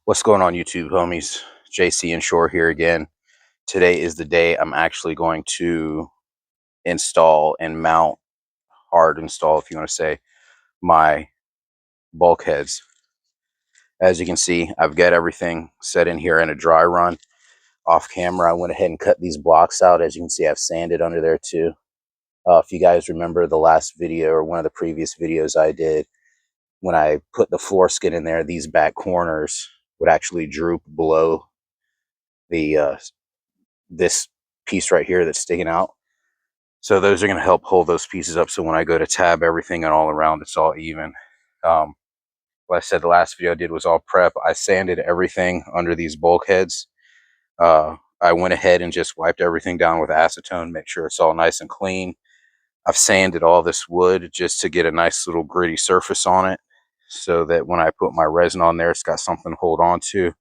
What's going on, YouTube homies? JC Inshore here again. Today is the day I'm actually going to install and mount, hard install if you want to say, my bulkheads. As you can see, I've got everything set in here in a dry run. Off camera, I went ahead and cut these blocks out. As you can see, I've sanded under there too. If you guys remember the last video or one of the previous videos I did, when I put the floor skin in there, these back corners would actually droop below the this piece right here that's sticking out. So those are going to help hold those pieces up, so when I go to tab everything and all around, it's all even. Like I said, the last video I did was all prep. I sanded everything under these bulkheads. I went ahead and just wiped everything down with acetone, make sure it's all nice and clean. I've sanded all this wood just to get a nice little gritty surface on it, so that when I put my resin on there, it's got something to hold on to.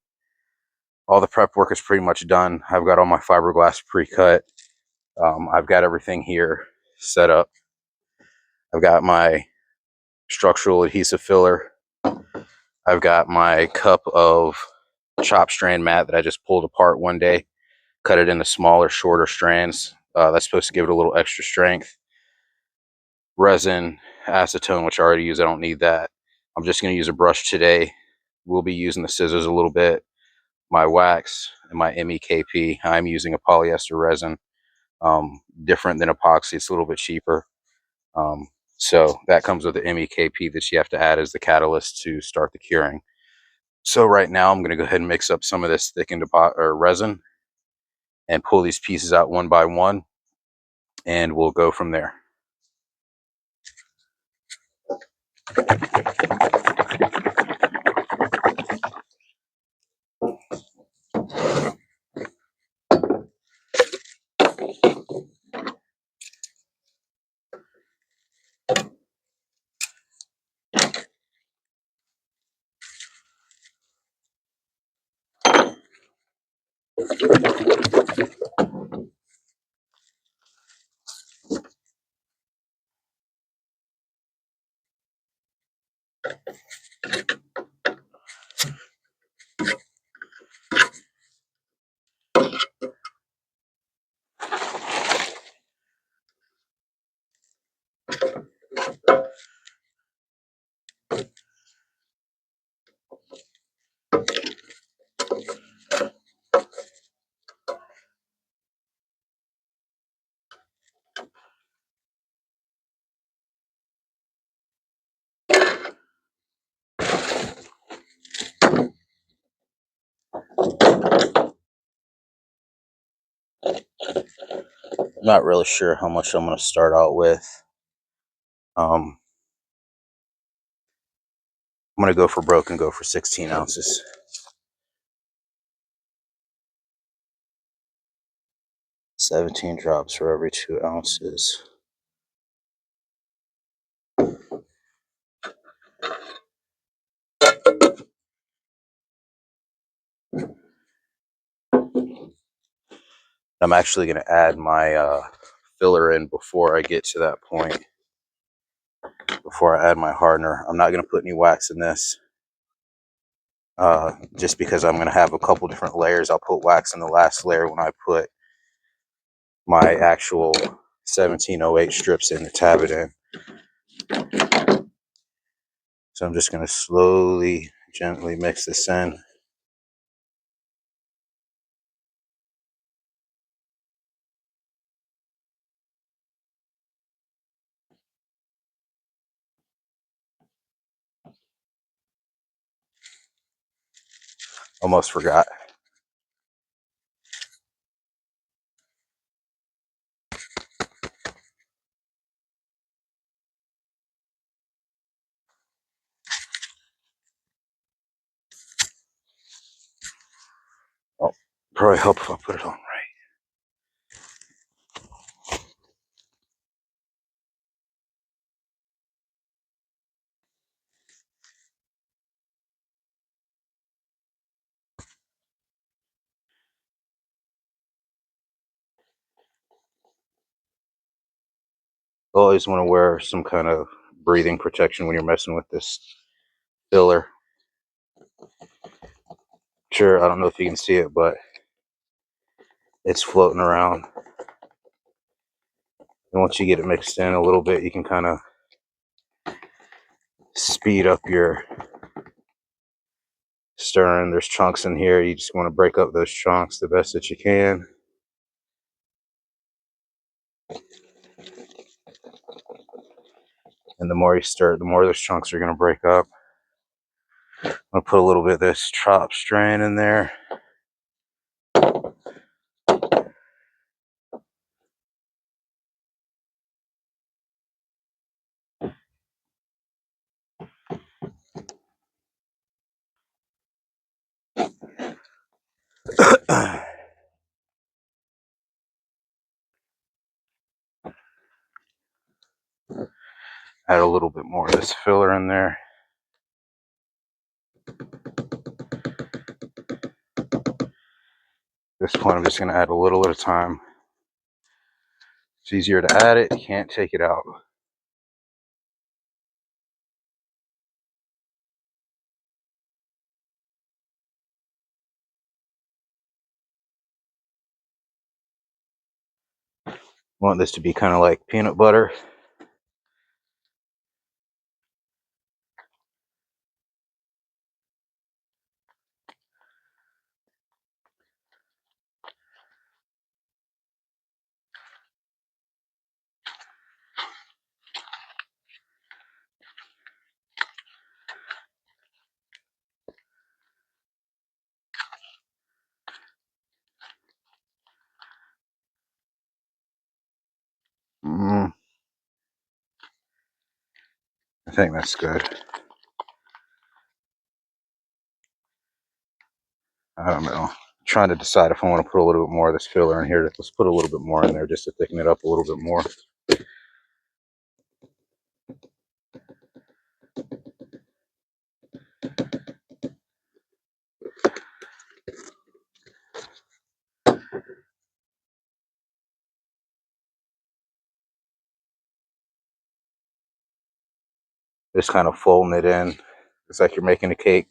All the prep work is pretty much done. I've got all my fiberglass pre-cut. I've got everything here set up. I've got my structural adhesive filler. I've got my cup of chop strand mat that I just pulled apart one day, cut it into smaller, shorter strands. That's supposed to give it a little extra strength. Resin, acetone, which I already use, I don't need that. I'm just going to use a brush today. We'll be using the scissors a little bit. My wax and my MEKP. I'm using a polyester resin, different than epoxy. It's a little bit cheaper. So that comes with the MEKP that you have to add as the catalyst to start the curing. So right now I'm going to go ahead and mix up some of this thickened resin and pull these pieces out one by one, and we'll go from there. I'm not really sure how much I'm going to start out with. I'm going to go for broke and go for 16 ounces. $17 drops for every 2 ounces. I'm actually going to add my filler in before I get to that point. Before I add my hardener, I'm not going to put any wax in this, just because I'm going to have a couple different layers. I'll put wax in the last layer when I put my actual 1708 strips in to tab it in. So I'm just going to slowly, gently mix this in. Almost forgot. Oh, probably help if I put it on right. always want to wear some kind of breathing protection when you're messing with this filler. Sure, I don't know if you can see it, but it's floating around. And once you get it mixed in a little bit, you can kind of speed up your stirring. There's chunks in here. You just want to break up those chunks the best that you can. And the more you stir it, the more those chunks are going to break up. I'm going to put a little bit of this chop strand in there. Add a little bit more of this filler in there. At this point, I'm just going to add a little at a time. It's easier to add it, you can't take it out. I want this to be kind of like peanut butter. I think that's good. I don't know. I'm trying to decide if I want to put a little bit more of this filler in here. Let's put a little bit more in there just to thicken it up a little bit more. Just kind of folding it in. It's like you're making a cake.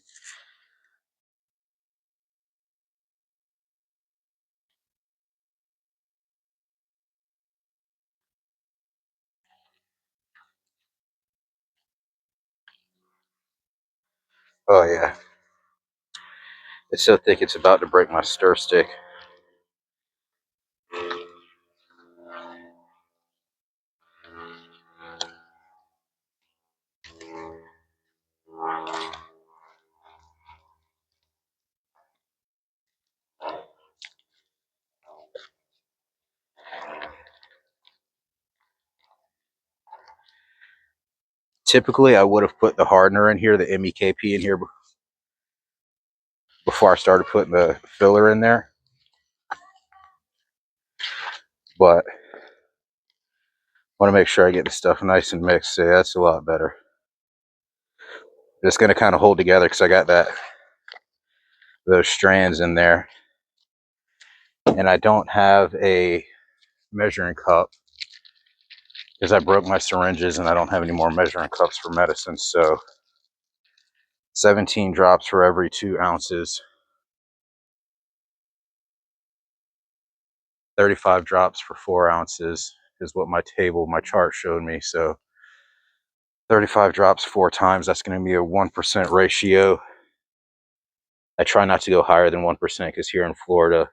Oh yeah. It's so thick it's about to break my stir stick. Typically, I would have put the hardener in here, the MEKP in here, before I started putting the filler in there. But I want to make sure I get the stuff nice and mixed. So that's a lot better. It's going to kind of hold together because I got those strands in there. And I don't have a measuring cup because I broke my syringes and I don't have any more measuring cups for medicine. So 17 drops for every 2 ounces. 35 drops for 4 ounces is what my chart showed me. So 35 drops 4 times, that's going to be a 1% ratio. I try not to go higher than 1% because here in Florida,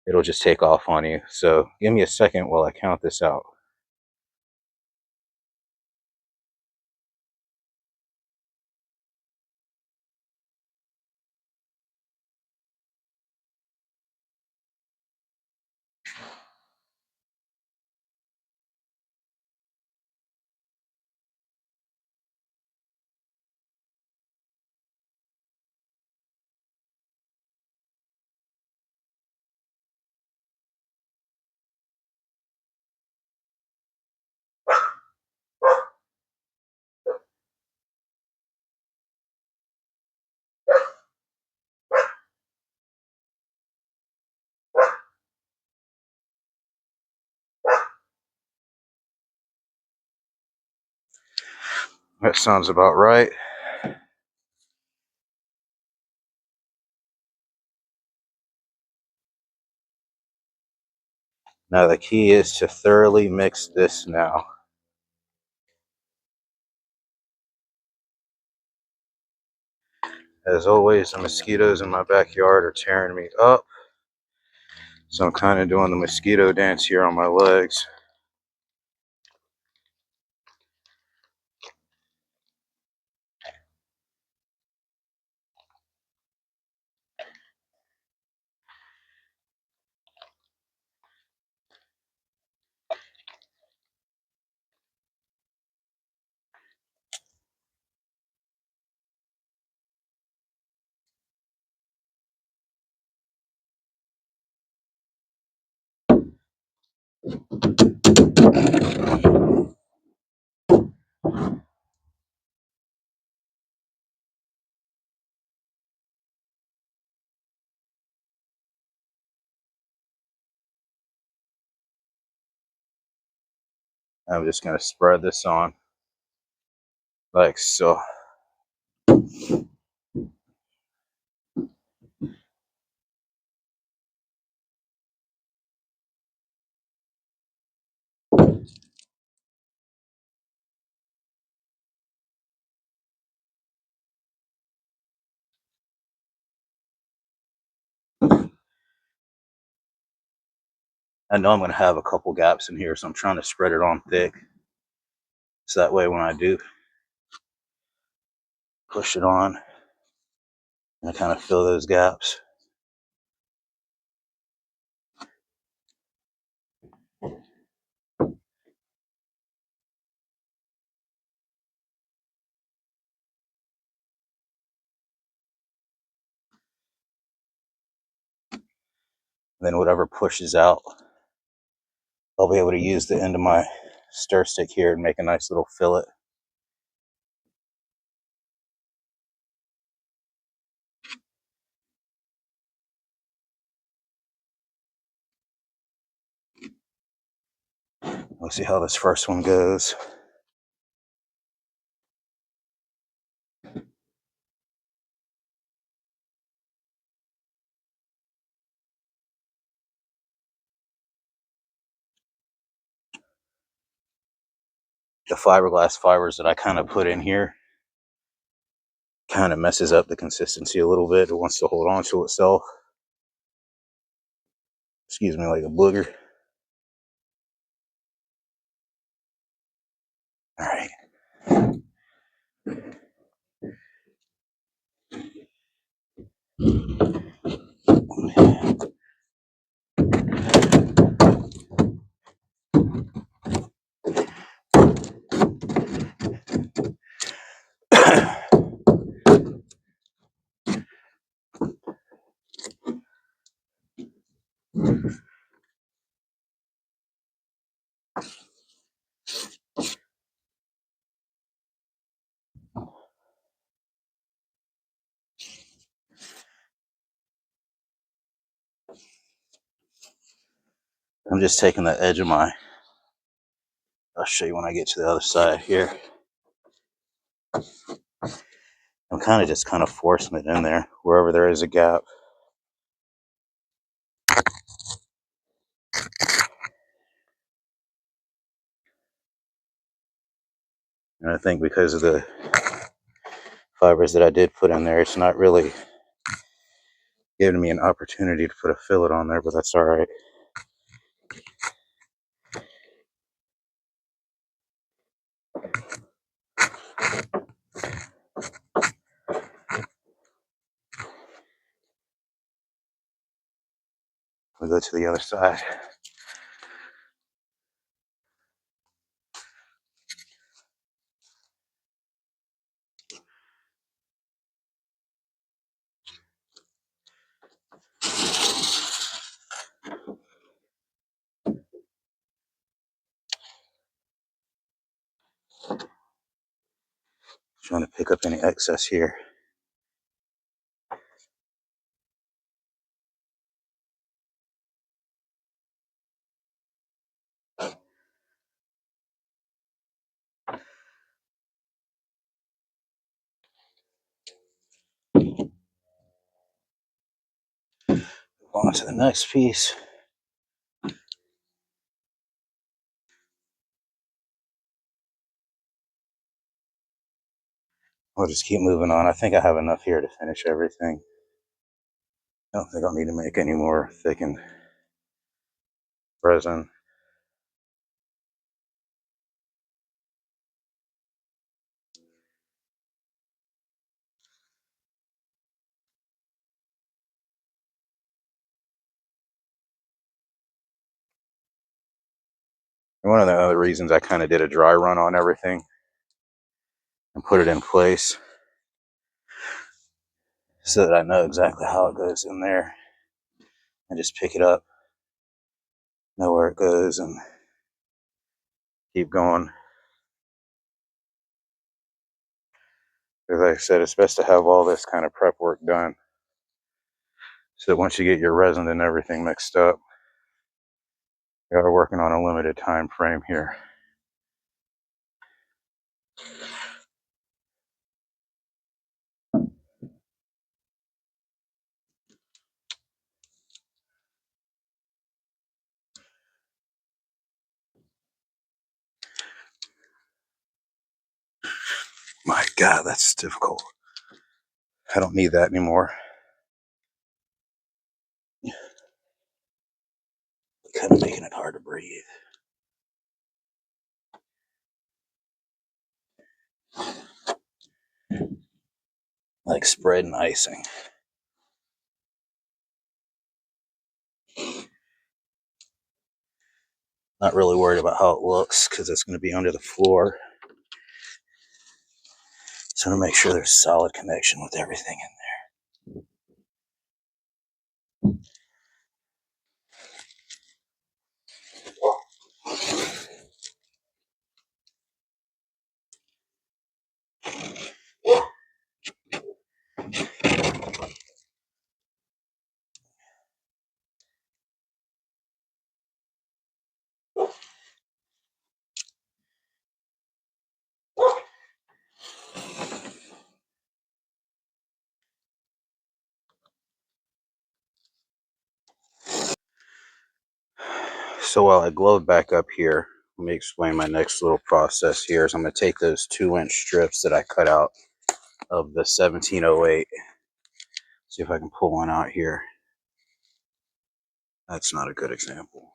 it'll just take off on you. So give me a second while I count this out. That sounds about right. Now the key is to thoroughly mix this now. As always, the mosquitoes in my backyard are tearing me up. So I'm kind of doing the mosquito dance here on my legs. I'm just going to spread this on like so. I know I'm going to have a couple gaps in here, so I'm trying to spread it on thick. So that way when I do push it on, I kind of fill those gaps. Then whatever pushes out, I'll be able to use the end of my stir stick here and make a nice little fillet. We'll see how this first one goes. The fiberglass fibers that I kind of put in here kind of messes up the consistency a little bit. It wants to hold on to itself. Excuse me, like a booger. All right. I'm just taking the edge of my, I'll show you when I get to the other side here. I'm kind of just forcing it in there wherever there is a gap. And I think because of the fibers that I did put in there, it's not really giving me an opportunity to put a fillet on there, but that's all right. We'll go to the other side. Trying to pick up any excess here. On to the next piece. We'll just keep moving on. I think I have enough here to finish everything. I don't think I'll need to make any more thickened resin. And one of the other reasons I kind of did a dry run on everything and put it in place so that I know exactly how it goes in there and just pick it up, know where it goes, and keep going. As I said, it's best to have all this kind of prep work done so that once you get your resin and everything mixed up, we are working on a limited time frame here. My God, that's difficult. I don't need that anymore. Kind of making it hard to breathe. Like spread and icing. Not really worried about how it looks because it's going to be under the floor. So to make sure there's solid connection with everything in there. So while I glowed back up here, let me explain my next little process here. So I'm going to take those 2-inch strips that I cut out of the 1708. See if I can pull one out here. That's not a good example.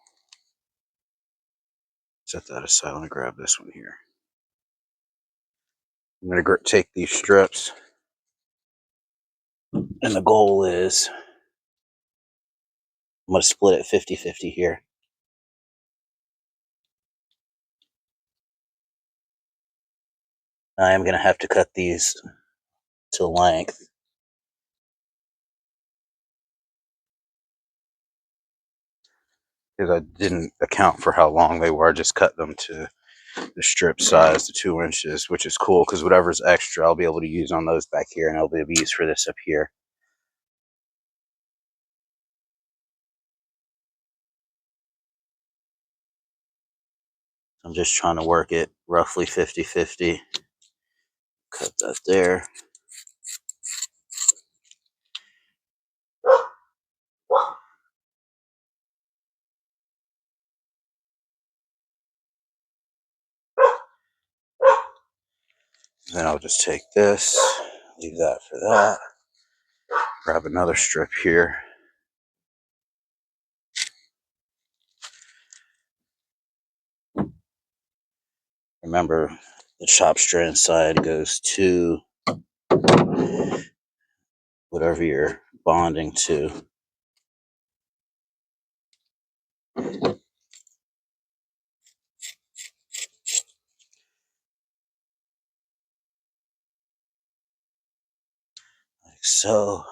Set that aside. Let me grab this one here. I'm going to take these strips, and the goal is I'm going to split it 50-50 here. I am going to have to cut these to length. Because I didn't account for how long they were. I just cut them to the strip size, the 2 inches, which is cool because whatever's extra, I'll be able to use on those back here, and I'll be able to use for this up here. I'm just trying to work it roughly 50-50. Cut that there. Then I'll just take this, leave that for that. Grab another strip here. Remember, the chop strand side goes to whatever you're bonding to. Like so.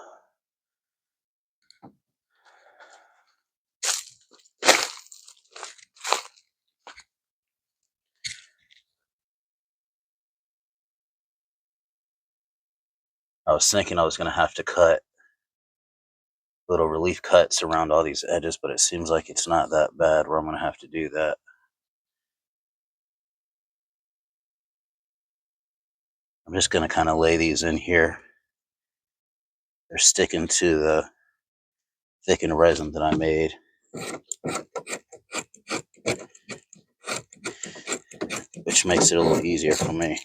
I was thinking I was going to have to cut little relief cuts around all these edges, but it seems like it's not that bad where I'm going to have to do that. I'm just going to kind of lay these in here. They're sticking to the thickened resin that I made. Which makes it a little easier for me.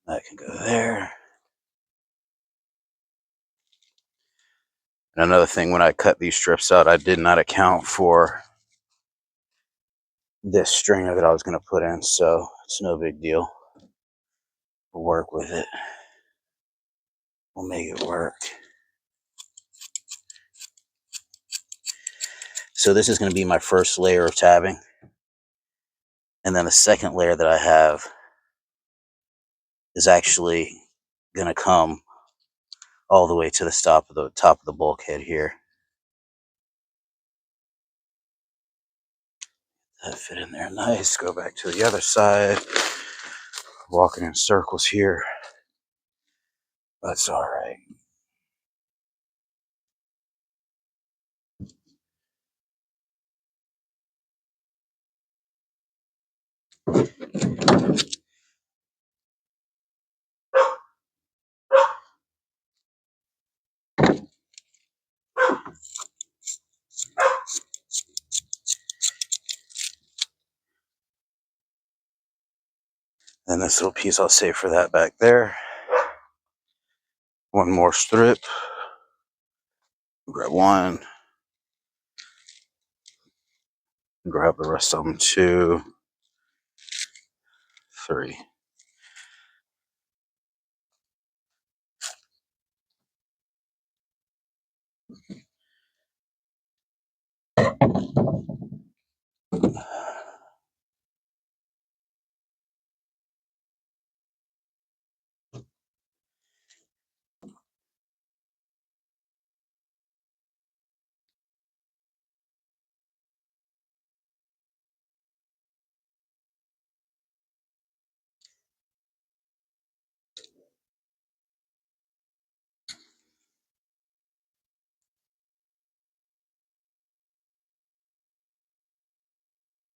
That can go there. And another thing, when I cut these strips out, I did not account for this stringer that I was going to put in, so it's no big deal. We'll work with it. We'll make it work. So this is going to be my first layer of tabbing. And then the second layer that I have is actually going to come all the way to the top of the bulkhead here. That fit in there nice. Go back to the other side. Walking in circles here. That's all right. And this little piece I'll save for that back there. One more strip. Grab one. Grab the rest of them, 2, 3.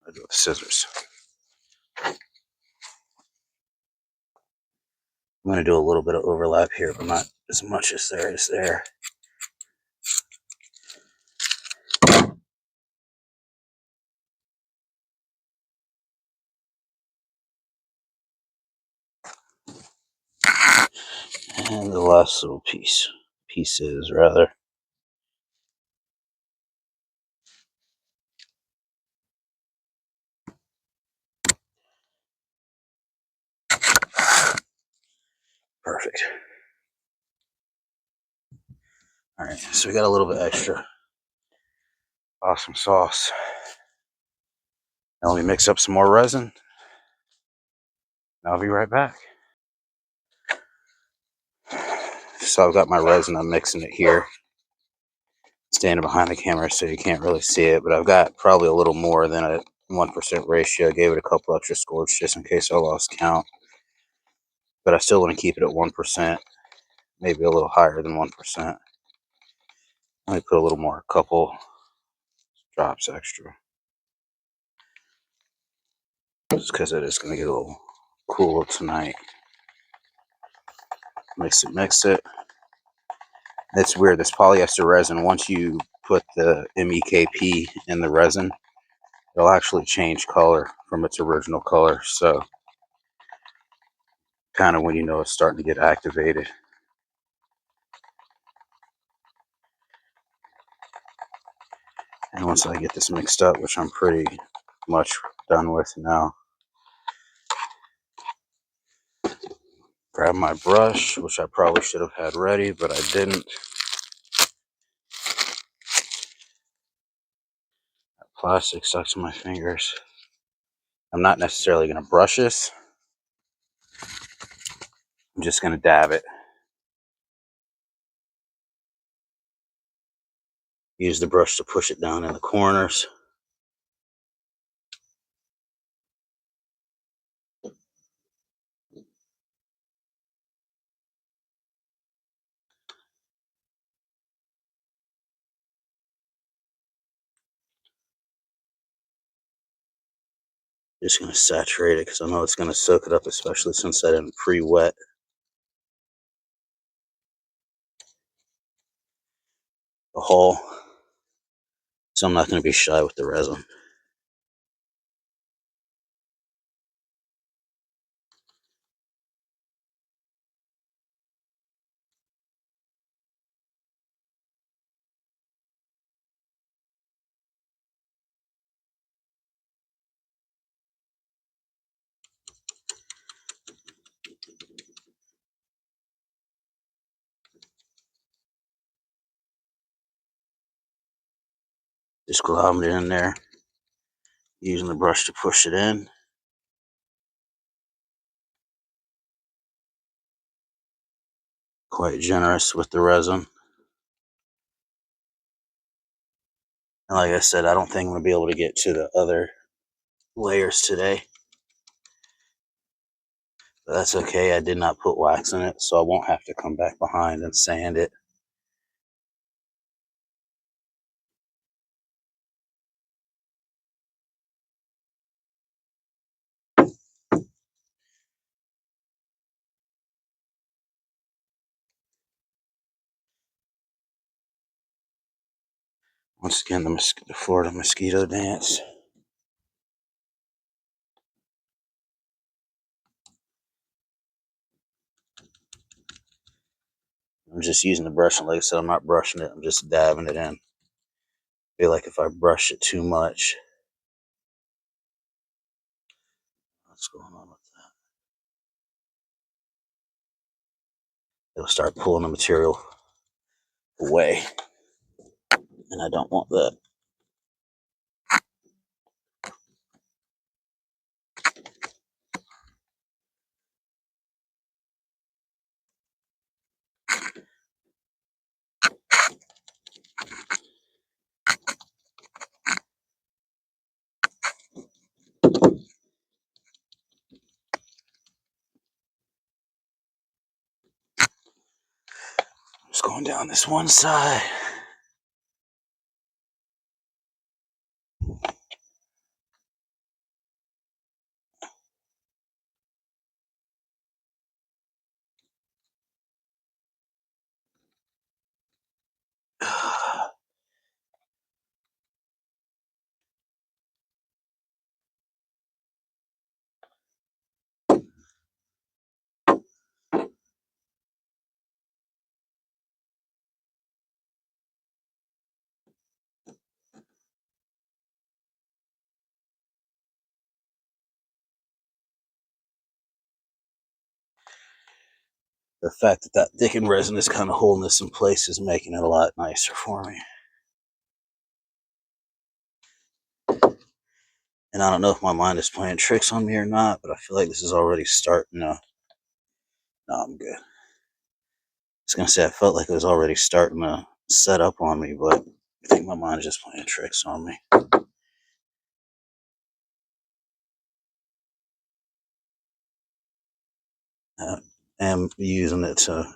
I do with scissors. I'm going to do a little bit of overlap here, but not as much as there is there. And the last little pieces rather. Perfect. All right, so we got a little bit extra awesome sauce. Now let me mix up some more resin. I'll be right back. So I've got my resin, I'm mixing it here. Standing behind the camera so you can't really see it, but I've got probably a little more than a 1% ratio. I gave it a couple extra squirts just in case I lost count. But I still want to keep it at 1%, maybe a little higher than 1%. Let me put a little more, a couple drops extra. Just because it is going to get a little cooler tonight. Mix it. It's weird, this polyester resin, once you put the MEKP in the resin, it'll actually change color from its original color. So kind of when you know it's starting to get activated. And once I get this mixed up, which I'm pretty much done with now, grab my brush, which I probably should have had ready, but I didn't. That plastic stuck to my fingers. I'm not necessarily going to brush this. I'm just going to dab it. Use the brush to push it down in the corners. Just going to saturate it because I know it's going to soak it up, especially since I didn't pre-wet the hull. So I'm not going to be shy with the resin. Just globbing it in there, using the brush to push it in. Quite generous with the resin. And like I said, I don't think I'm going to be able to get to the other layers today. But that's okay. I did not put wax in it, so I won't have to come back behind and sand it. Once again, the Florida mosquito dance. I'm just using the brush, and like I said, I'm not brushing it. I'm just dabbing it in. I feel like if I brush it too much, what's going on with that? It'll start pulling the material away, and I don't want that. Just going down this one side. The fact that that thickened resin is kind of holding this in place is making it a lot nicer for me. And I don't know if my mind is playing tricks on me or not, but I feel like this is already starting to... No, I'm good. I was going to say I felt like it was already starting to set up on me, but I think my mind is just playing tricks on me. I am using it to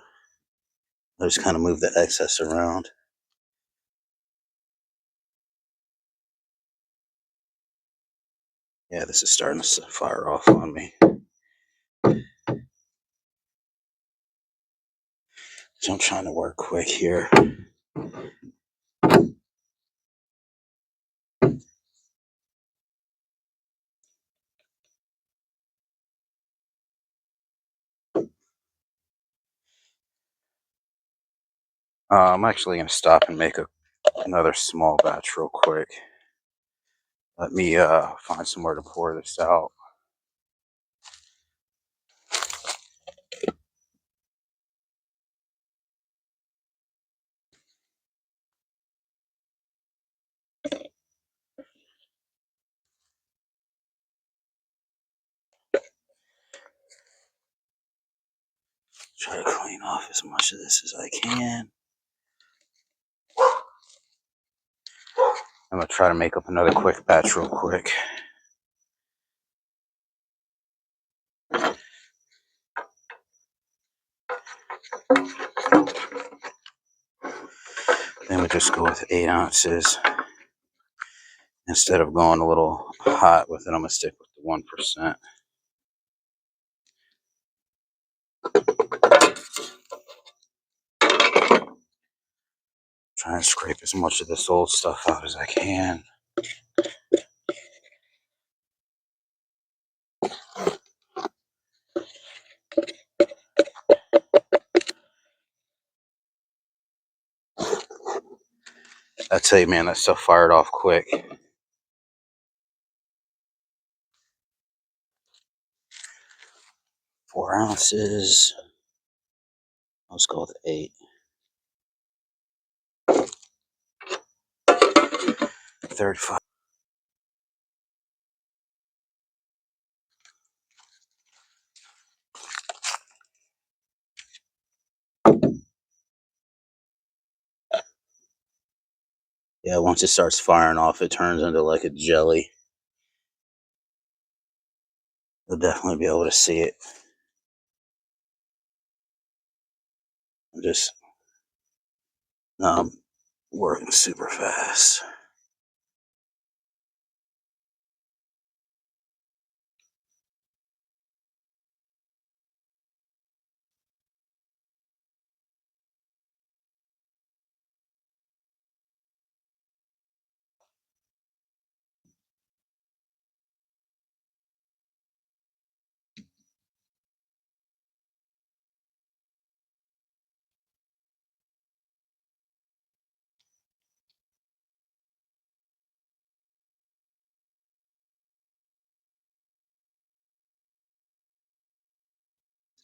just kind of move the excess around. Yeah, this is starting to fire off on me. So I'm trying to work quick here. I'm actually going to stop and make another small batch real quick. Let me find somewhere to pour this out. Try to clean off as much of this as I can. I'm going to try to make up another quick batch real quick. Then we just go with 8 ounces. Instead of going a little hot with it, I'm going to stick with the 1%. Try and scrape as much of this old stuff out as I can. I tell you, man, that stuff fired off quick. 4 ounces. Let's go with 8. 35. Yeah, once it starts firing off, it turns into like a jelly. You'll definitely be able to see it. I'm just working super fast.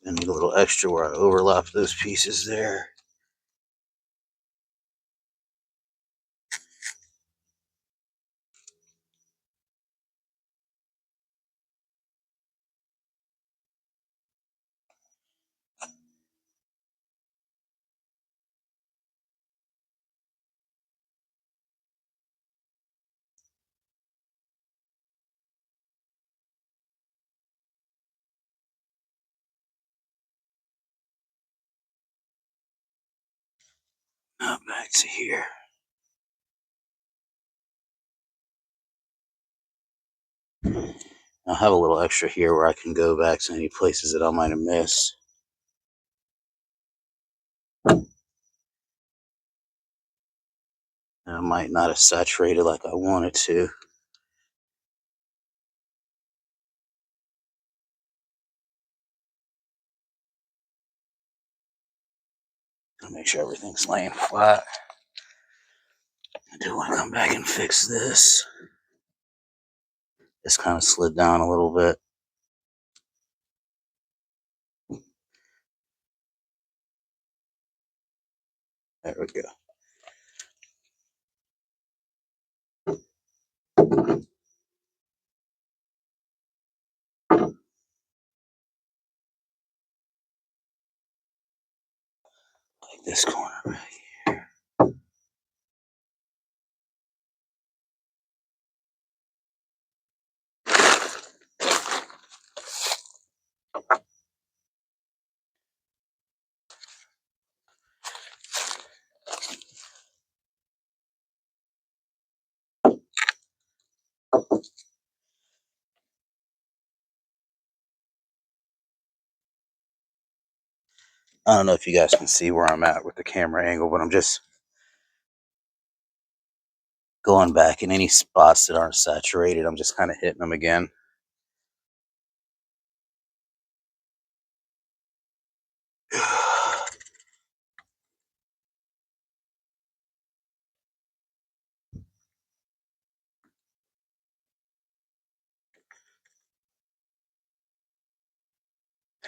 I need a little extra where I overlap those pieces there. Now back to here. I'll have a little extra here where I can go back to any places that I might have missed. And I might not have saturated like I wanted to. I'll make sure everything's laying flat. I do want to come back and fix this. This kind of slid down a little bit. There we go. Like this corner right here. I don't know if you guys can see where I'm at with the camera angle, but I'm just going back in any spots that aren't saturated. I'm just kind of hitting them again.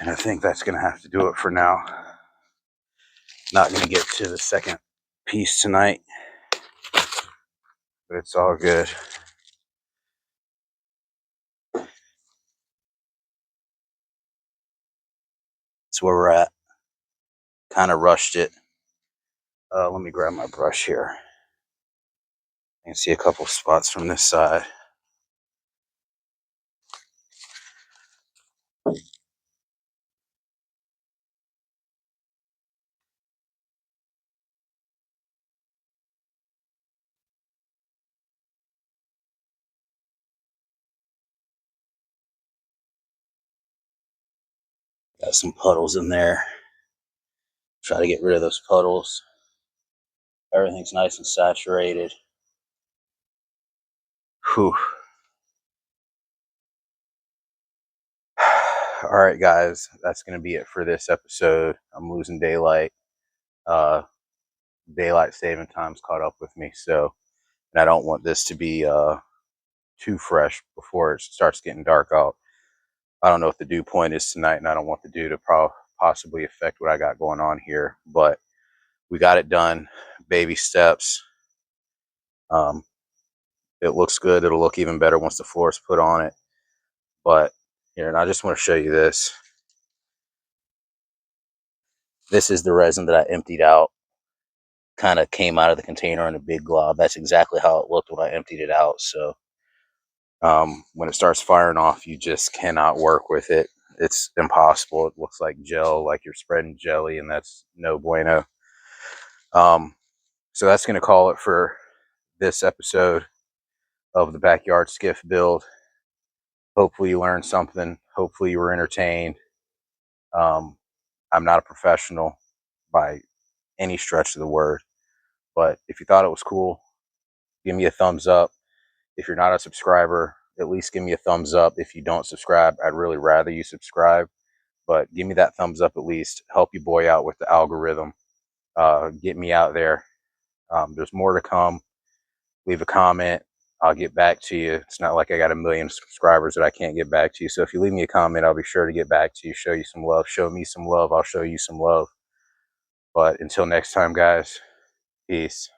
And I think that's going to have to do it for now. Not going to get to the second piece tonight, but it's all good. That's where we're at. Kind of rushed it. Let me grab my brush here. I can see a couple spots from this side. Got some puddles in there. Try to get rid of those puddles. Everything's nice and saturated. Whew. All right, guys, that's going to be it for this episode. I'm losing daylight. Daylight saving time's caught up with me, so and I don't want this to be too fresh before it starts getting dark out. I don't know what the dew point is tonight, and I don't want the dew to possibly affect what I got going on here, but we got it done. Baby steps. It looks good. It'll look even better once the floor is put on it. But here, and I just want to show you this. This is the resin that I emptied out. Kind of came out of the container in a big glob. That's exactly how it looked when I emptied it out. So when it starts firing off, you just cannot work with it. It's impossible. It looks like gel, like you're spreading jelly, and that's no bueno. So that's going to call it for this episode of the backyard skiff build. Hopefully you learned something. Hopefully you were entertained. I'm not a professional by any stretch of the word, but if you thought it was cool, give me a thumbs up. If you're not a subscriber, at least give me a thumbs up. If you don't subscribe, I'd really rather you subscribe, but give me that thumbs up at least. Help your boy out with the algorithm. Get me out there. There's more to come. Leave a comment. I'll get back to you. It's not like I got a million subscribers that I can't get back to you. So if you leave me a comment, I'll be sure to get back to you, show you some love, show me some love. I'll show you some love. But until next time, guys, peace.